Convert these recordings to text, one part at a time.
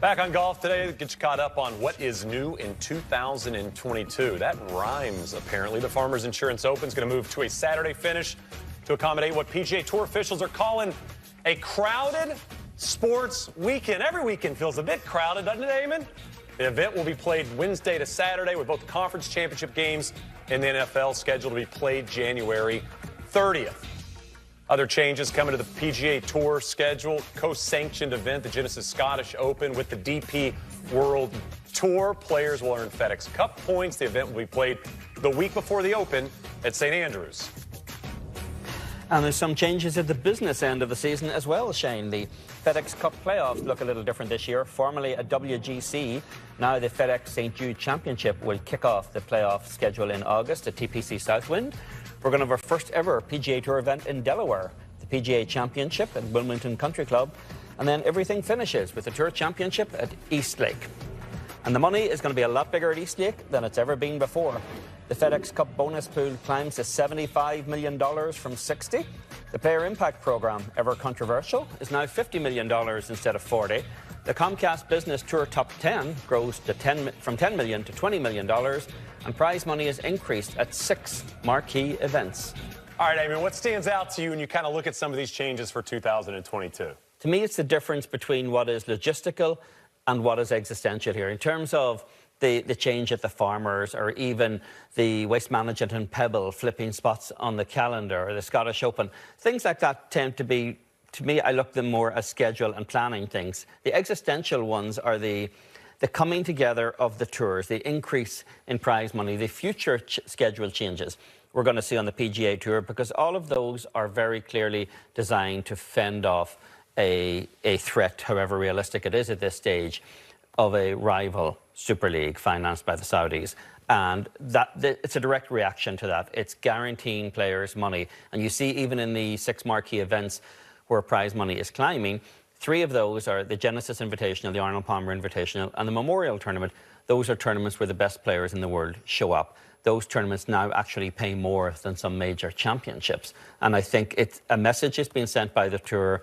Back on golf today to get you caught up on what is new in 2022. That rhymes, apparently. The Farmers Insurance Open is going to move to a Saturday finish to accommodate what PGA Tour officials are calling a crowded sports weekend. Every weekend feels a bit crowded, doesn't it, Eamon? The event will be played Wednesday to Saturday with both the conference championship games and the NFL scheduled to be played January 30th. Other changes coming to the PGA Tour schedule, co-sanctioned event, the Genesis Scottish Open with the DP World Tour. Players will earn FedExCup points. The event will be played the week before the Open at St. Andrews. And there's some changes at the business end of the season as well, Shane. The FedExCup playoffs look a little different this year. Formerly a WGC, now the FedEx St. Jude Championship will kick off the playoff schedule in August at TPC Southwind. We're going to have our first ever PGA Tour event in Delaware, the PGA Championship at Wilmington Country Club. And then everything finishes with the Tour Championship at Eastlake. And the money is going to be a lot bigger at Eastlake than it's ever been before. The FedExCup bonus pool climbs to $75 million from $60. The Player Impact Program, ever controversial, is now $50 million instead of $40. The Comcast Business Tour Top 10 grows to from $10 million to $20 million. And prize money is increased at 6 marquee events. All right, Eamon, what stands out to you when you kind of look at some of these changes for 2022? To me, it's the difference between what is logistical and what is existential here. In terms of the change at the Farmers, or even the Waste Management and Pebble flipping spots on the calendar, or the Scottish Open, things like that tend to be, to me, I look at them more as schedule and planning things. The existential ones are the coming together of the tours, the increase in prize money, the future schedule changes we're going to see on the PGA Tour, because all of those are very clearly designed to fend off a threat, however realistic it is at this stage, of a rival Super League financed by the Saudis. And it's a direct reaction to that. It's guaranteeing players money. And you see, even in the 6 marquee events where prize money is climbing, 3 of those are the Genesis Invitational, the Arnold Palmer Invitational, and the Memorial Tournament. Those are tournaments where the best players in the world show up. Those tournaments now actually pay more than some major championships. And I think it's a message is being sent by the Tour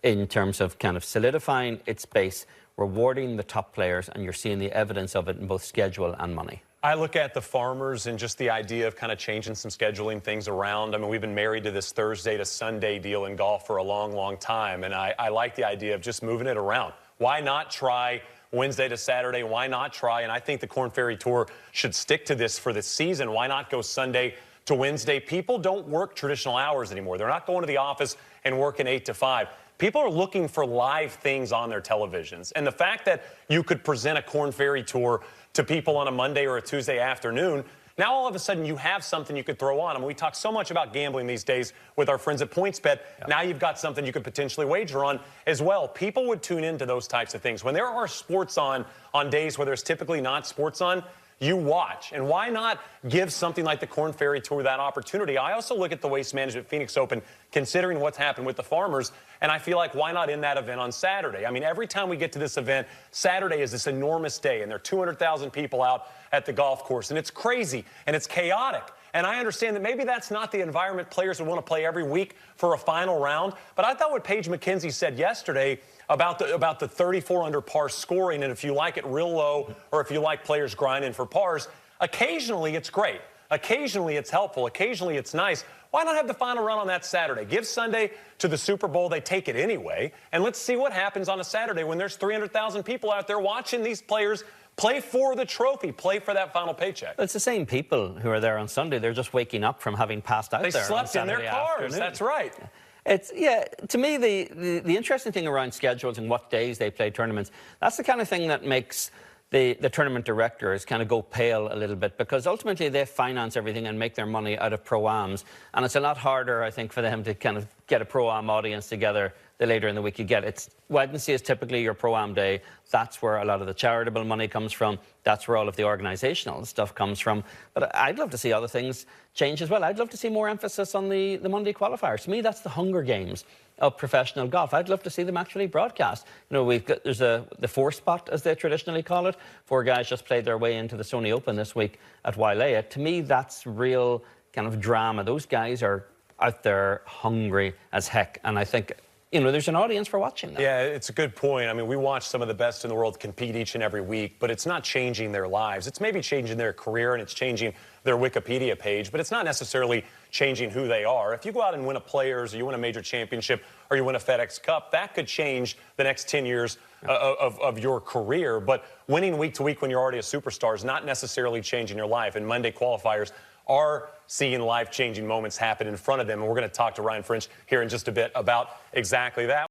in terms of kind of solidifying its base, rewarding the top players, and you're seeing the evidence of it in both schedule and money. I look at the Farmers and just the idea of kind of changing some scheduling things around. I mean, we've been married to this Thursday to Sunday deal in golf for a long, long time, and I like the idea of just moving it around. Why not try Wednesday to Saturday? Why not try? And I think the Korn Ferry Tour should stick to this for the season. Why not go Sunday to Wednesday? People don't work traditional hours anymore. They're not going to the office and working 8 to 5. People are looking for live things on their televisions. And the fact that you could present a Korn Ferry Tour to people on a Monday or a Tuesday afternoon, now all of a sudden you have something you could throw on. I mean, we talk so much about gambling these days with our friends at PointsBet. Yeah. Now you've got something you could potentially wager on as well. People would tune into those types of things. When there are sports on days where there's typically not sports on, you watch. And why not give something like the Korn Ferry Tour that opportunity? I also look at the Waste Management Phoenix Open, considering what's happened with the Farmers, and I feel like why not in that event on Saturday? I mean, every time we get to this event, Saturday is this enormous day, and there are 200,000 people out at the golf course, and it's crazy, and it's chaotic. And I understand that maybe that's not the environment players would want to play every week for a final round, but I thought what Paige McKenzie said yesterday about the 34 under par scoring, and if you like it real low or if you like players grinding for pars, occasionally it's great. Occasionally it's helpful. Occasionally it's nice. Why not have the final round on that Saturday? Give Sunday to the Super Bowl. They take it anyway. And let's see what happens on a Saturday when there's 300,000 people out there watching these players play for the trophy, play for that final paycheck. It's the same people who are there on Sunday. They're just waking up from having passed out there. They slept in their cars. Afternoon. That's right. To me, the interesting thing around schedules and what days they play tournaments, that's the kind of thing that makes the tournament directors kind of go pale a little bit, because ultimately they finance everything and make their money out of pro-ams. And it's a lot harder, I think, for them to kind of get a pro-am audience together the later in the week you get. It's Wednesday is typically your pro-am day. That's where a lot of the charitable money comes from. That's where all of the organisational stuff comes from. But I'd love to see other things change as well. I'd love to see more emphasis on the Monday qualifiers. To me, that's the Hunger Games of professional golf. I'd love to see them actually broadcast. You know, there's the 4-spot, as they traditionally call it. 4 guys just played their way into the Sony Open this week at Wailea. To me, that's real kind of drama. Those guys are out there hungry as heck, and I think you know, there's an audience for watching them. Yeah, it's a good point. I mean, we watch some of the best in the world compete each and every week, but it's not changing their lives. It's maybe changing their career and it's changing their Wikipedia page, but it's not necessarily changing who they are. If you go out and win a Players, or you win a major championship, or you win a FedExCup, that could change the next 10 years of your career. But winning week to week when you're already a superstar is not necessarily changing your life. And Monday qualifiers are seeing life-changing moments happen in front of them. And we're going to talk to Ryan French here in just a bit about exactly that.